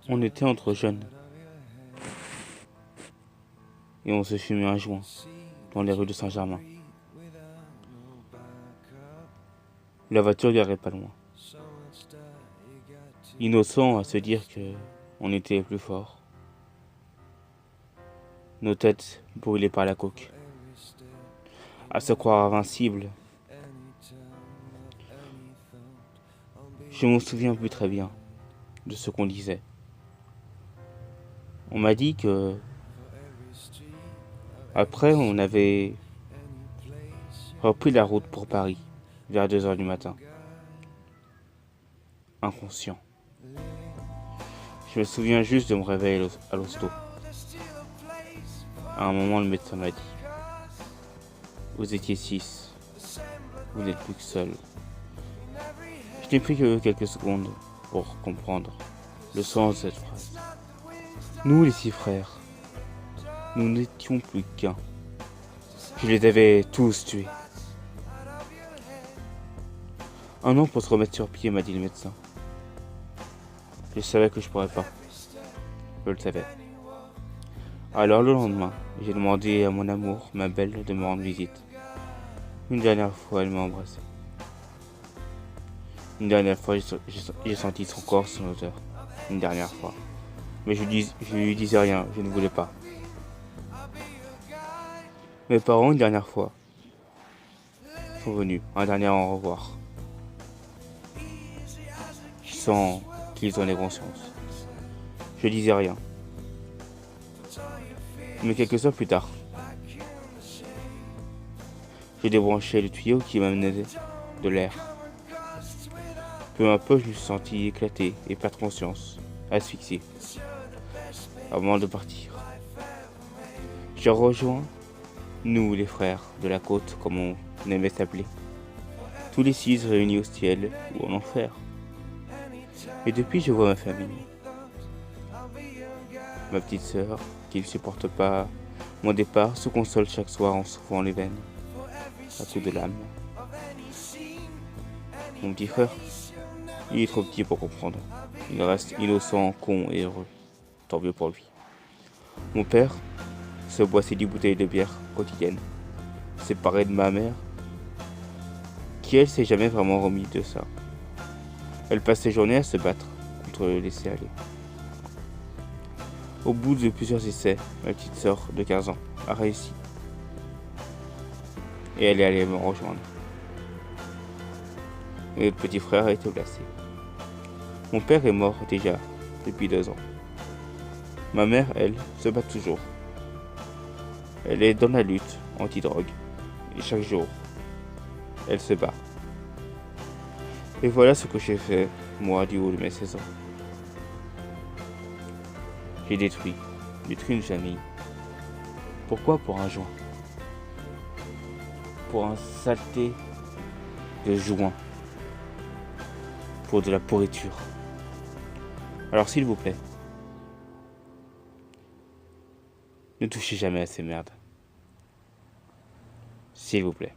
On était entre jeunes et on se fumait un joint dans les rues de Saint-Germain. La voiture garait pas loin. Innocent à se dire que on était les plus forts. Nos têtes brûlées par la coke. À se croire invincibles. Je me souviens plus très bien de ce qu'on disait. On m'a dit que après on avait repris la route pour Paris vers 2 heures du matin. Inconscient. Je me souviens juste de me réveiller à l'hosto. À un moment, le médecin m'a dit: vous étiez 6. Vous n'êtes plus que seul. Je n'ai pris que quelques secondes pour comprendre le sens de cette phrase. Nous, les 6 frères, nous n'étions plus qu'un. Je les avais tous tués. 1 an pour se remettre sur pied, m'a dit le médecin. Je savais que je pourrais pas. Je le savais. Alors le lendemain, j'ai demandé à mon amour, ma belle, de me rendre visite. Une dernière fois, elle m'a embrassé. Une dernière fois, j'ai senti son corps, son odeur. Une dernière fois. Mais je lui disais rien, je ne voulais pas. Mes parents, une dernière fois, sont venus. Un dernier au revoir. Sans qu'ils en aient conscience. Je disais rien. Mais quelques heures plus tard, j'ai débranché le tuyau qui m'amenait de l'air. Peu à peu, je me suis senti éclater et perdre conscience, asphyxié, avant de partir. J'ai rejoint, nous les frères de la côte, comme on aimait s'appeler, tous les 6 réunis au ciel ou en enfer. Et depuis, je vois ma famille. Ma petite sœur, qui ne supporte pas mon départ, se console chaque soir en souffrant les veines, à coups de lame. Mon petit frère, il est trop petit pour comprendre. Il reste innocent, con et heureux. Tant mieux pour lui. Mon père se boit ses 10 bouteilles de bière quotidiennes, séparé de ma mère, qui elle s'est jamais vraiment remise de ça. Elle passe ses journées à se battre contre le laisser aller. Au bout de plusieurs essais, ma petite sœur de 15 ans a réussi. Et elle est allée me rejoindre. Et notre petit frère a été placé. Mon père est mort déjà depuis 2 ans. Ma mère, elle, se bat toujours. Elle est dans la lutte anti-drogue. Et chaque jour, elle se bat. Et voilà ce que j'ai fait, moi, du haut de mes 16 ans. J'ai détruit une famille. Pourquoi pour un joint? Pour un saleté de joint. Pour de la pourriture. Alors s'il vous plaît, ne touchez jamais à ces merdes. S'il vous plaît.